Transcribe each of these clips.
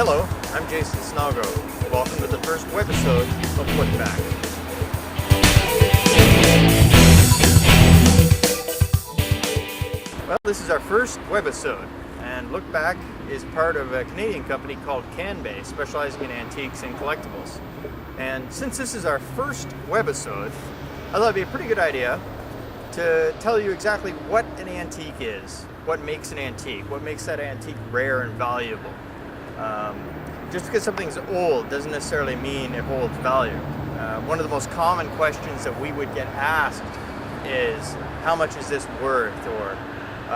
Hello, I'm Jason Snalgo. Welcome to the first webisode of Lookback. Well, this is our first webisode, and Lookback is part of a Canadian company called Canbay, specializing in antiques and collectibles. And since this is our first webisode, I thought it'd be a pretty good idea to tell you exactly what an antique is, what makes an antique, what makes that antique rare and valuable. Just because something's old doesn't necessarily mean it holds value. One of the most common questions that we would get asked is, how much is this worth? Or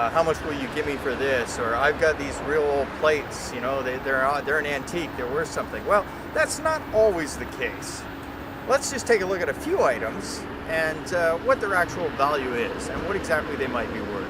how much will you give me for this? Or I've got these real old plates, you know, they're an antique, they're worth something. Well, that's not always the case. Let's just take a look at a few items and what their actual value is and what exactly they might be worth.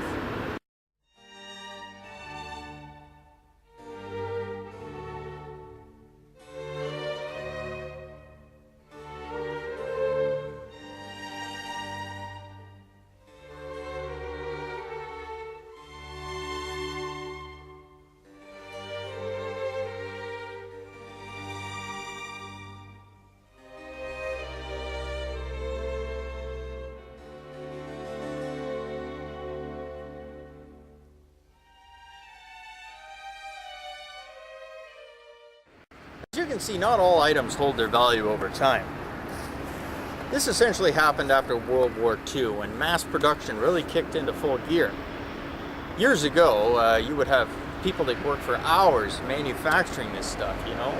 As you can see, not all items hold their value over time. This essentially happened after World War II, when mass production really kicked into full gear. Years ago, you would have people that worked for hours manufacturing this stuff, you know,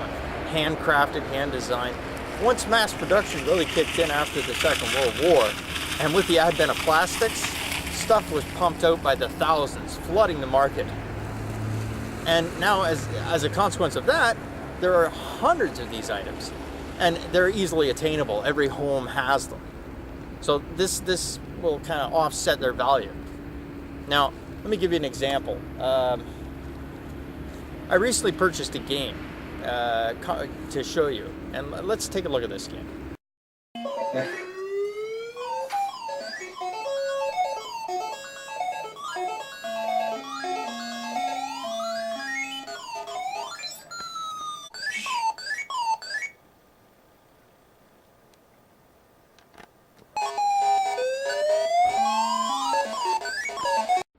handcrafted, hand-designed. Once mass production really kicked in after the Second World War, and with the advent of plastics, stuff was pumped out by the thousands, flooding the market. And now, as a consequence of that, there are hundreds of these items, and they're easily attainable. Every home has them. So this will kind of offset their value. Now, let me give you an example. I recently purchased a game to show you, and let's take a look at this game.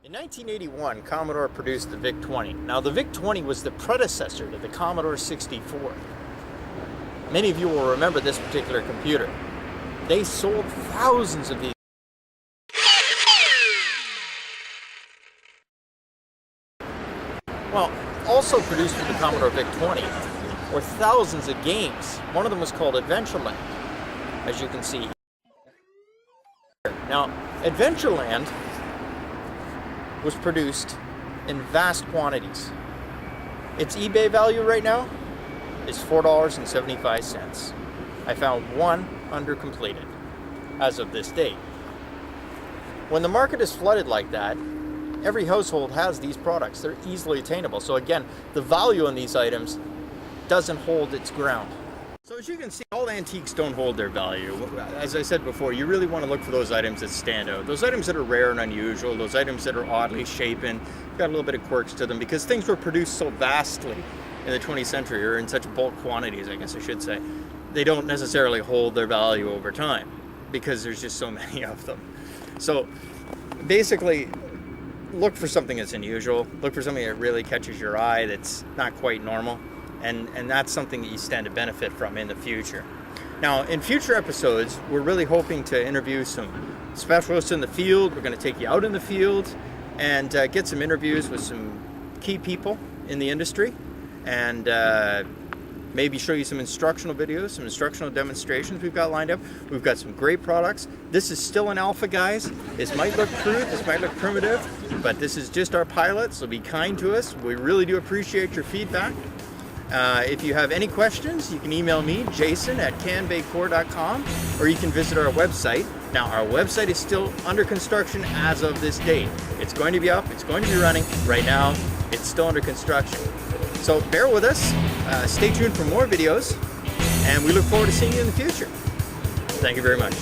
In 1981, Commodore produced the VIC-20. Now, the VIC-20 was the predecessor to the Commodore 64. Many of you will remember this particular computer. They sold thousands of these. Well, also produced with the Commodore VIC-20 were thousands of games. One of them was called Adventureland, as you can see. Now, Adventureland was produced in vast quantities. Its eBay value right now is $4.75. I found one undercompleted as of this date. When the market is flooded like that, every household has these products. They're easily attainable. So again, the value on these items doesn't hold its ground. So as you can see, all antiques don't hold their value. As I said before, you really want to look for those items that stand out. Those items that are rare and unusual, those items that are oddly shapen, got a little bit of quirks to them, because things were produced so vastly in the 20th century, or in such bulk quantities, I guess I should say. They don't necessarily hold their value over time, because there's just so many of them. So basically, look for something that's unusual. Look for something that really catches your eye, that's not quite normal. And that's something that you stand to benefit from in the future. Now, in future episodes, we're really hoping to interview some specialists in the field. We're going to take you out in the field and get some interviews with some key people in the industry, and maybe show you some instructional videos, some instructional demonstrations we've got lined up. We've got some great products. This is still an alpha, guys. This might look crude, this might look primitive, but this is just our pilot, so be kind to us. We really do appreciate your feedback. If you have any questions, you can email me, jason@canbaycore.com, or you can visit our website. Now, our website is still under construction as of this date. It's going to be up, it's going to be running. Right now, it's still under construction. So bear with us, stay tuned for more videos, and we look forward to seeing you in the future. Thank you very much.